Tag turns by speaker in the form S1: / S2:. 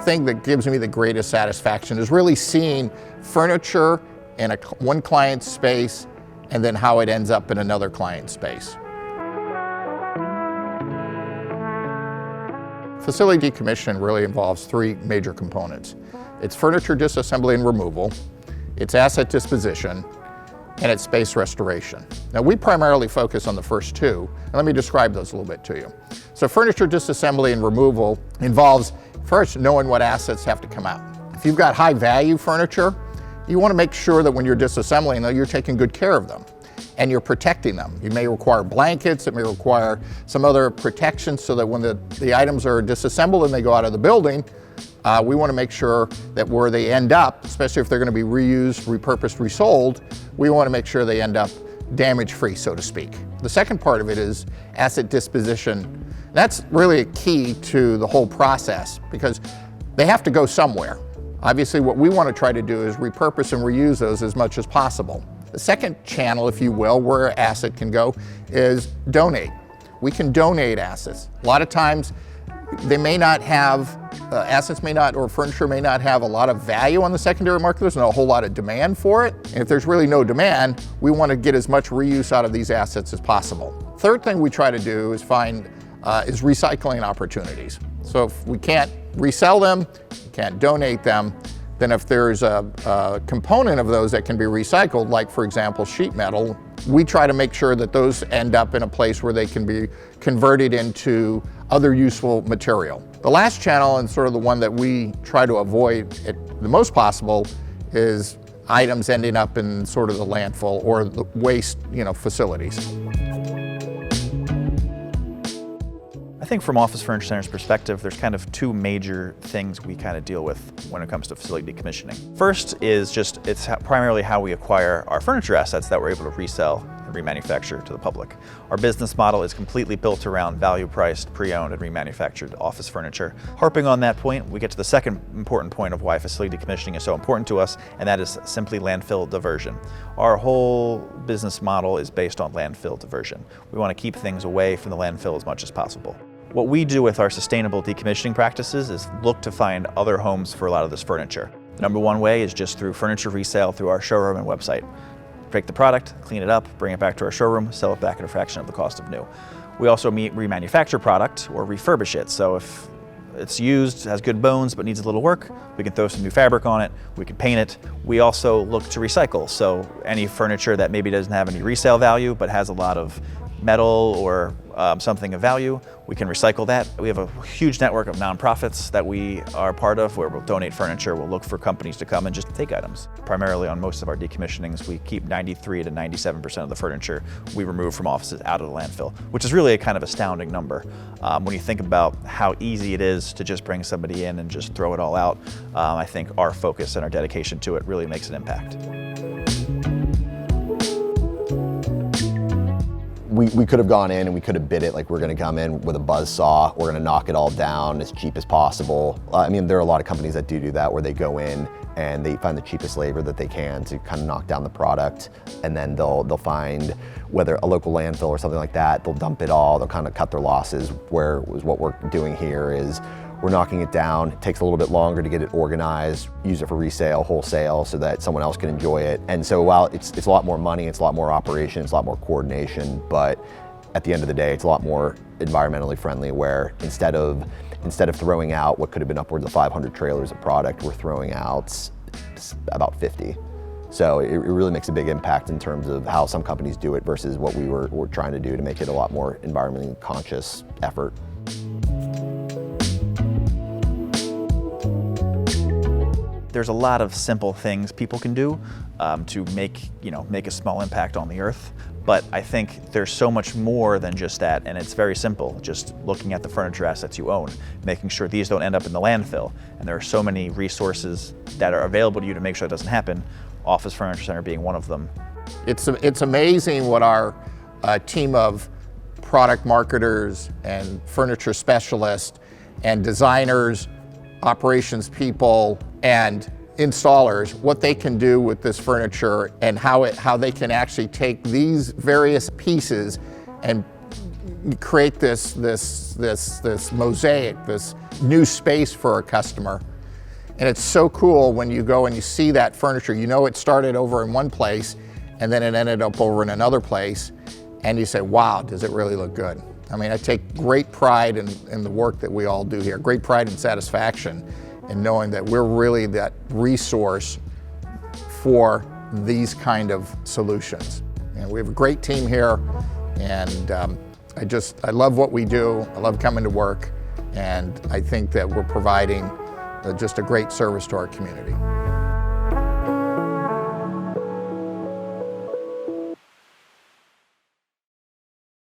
S1: thing that gives me the greatest satisfaction is really seeing furniture in one client's space and then how it ends up in another client's space. Facility decommissioning really involves three major components. It's furniture disassembly and removal, it's asset disposition, and it's space restoration. Now, we primarily focus on the first two, and let me describe those a little bit to you. So furniture disassembly and removal involves first knowing what assets have to come out. If you've got high value furniture, you want to make sure that when you're disassembling them, you're taking good care of them and you're protecting them. You may require blankets, it may require some other protection so that when the items are disassembled and they go out of the building, we want to make sure that where they end up, especially if they're going to be reused, repurposed, resold, we want to make sure they end up damage-free, so to speak. The second part of it is asset disposition. That's really a key to the whole process because they have to go somewhere. Obviously, what we want to try to do is repurpose and reuse those as much as possible. The second channel, if you will, where an asset can go is donate. We can donate assets. A lot of times they may not have, assets may not, or furniture may not have a lot of value on the secondary market. There's not a whole lot of demand for it. And if there's really no demand, we want to get as much reuse out of these assets as possible. Third thing we try to do is find is recycling opportunities. So if we can't resell them, we can't donate them, then if there's a component of those that can be recycled, like for example sheet metal, we try to make sure that those end up in a place where they can be converted into other useful material. The last channel, and sort of the one that we try to avoid the most possible, is items ending up in sort of the landfill or the waste, facilities.
S2: I think from Office Furniture Center's perspective, there's kind of two major things we kind of deal with when it comes to facility decommissioning. First is it's primarily how we acquire our furniture assets that we're able to resell and remanufacture to the public. Our business model is completely built around value-priced, pre-owned, and remanufactured office furniture. Harping on that point, we get to the second important point of why facility decommissioning is so important to us, and that is simply landfill diversion. Our whole business model is based on landfill diversion. We want to keep things away from the landfill as much as possible. What we do with our sustainable decommissioning practices is look to find other homes for a lot of this furniture. The number one way is just through furniture resale through our showroom and website. Take the product, clean it up, bring it back to our showroom, sell it back at a fraction of the cost of new. We also remanufacture product or refurbish it. So if it's used, has good bones, but needs a little work, we can throw some new fabric on it, we can paint it. We also look to recycle. So any furniture that maybe doesn't have any resale value, but has a lot of metal or something of value, we can recycle that. We have a huge network of nonprofits that we are part of where we'll donate furniture, we'll look for companies to come and just take items. Primarily on most of our decommissionings, we keep 93 to 97% of the furniture we remove from offices out of the landfill, which is really a kind of astounding number. When you think about how easy it is to just bring somebody in and just throw it all out, I think our focus and our dedication to it really makes an impact.
S3: We could have gone in and we could have bid it like we're going to come in with a buzz saw, we're going to knock it all down as cheap as possible. I mean, there are a lot of companies that do that where they go in and they find the cheapest labor that they can to kind of knock down the product, and then they'll find whether a local landfill or something like that, they'll dump it all, they'll kind of cut their losses, whereas what we're doing here is we're knocking it down. It takes a little bit longer to get it organized, use it for resale, wholesale, so that someone else can enjoy it. And so while it's a lot more money, it's a lot more operation, it's a lot more coordination, but at the end of the day, it's a lot more environmentally friendly, where instead of throwing out what could have been upwards of 500 trailers of product, we're throwing out about 50. So it really makes a big impact in terms of how some companies do it versus what we're trying to do to make it a lot more environmentally conscious effort.
S2: There's a lot of simple things people can do to make a small impact on the earth. But I think there's so much more than just that, and it's very simple. Just looking at the furniture assets you own, making sure these don't end up in the landfill. And there are so many resources that are available to you to make sure that doesn't happen, Office Furniture Center being one of them.
S1: It's amazing what our team of product marketers and furniture specialists and designers, operations people, and installers, what they can do with this furniture and how they can actually take these various pieces and create this mosaic, this new space for a customer And it's so cool when you go and you see that furniture. You know it started over in one place and then it ended up over in another place, and you say, wow, does it really look good? I mean, I take great pride in the work that we all do here, great pride and satisfaction in knowing that we're really that resource for these kind of solutions. And we have a great team here, and I love what we do. I love coming to work, and I think that we're providing just a great service to our community.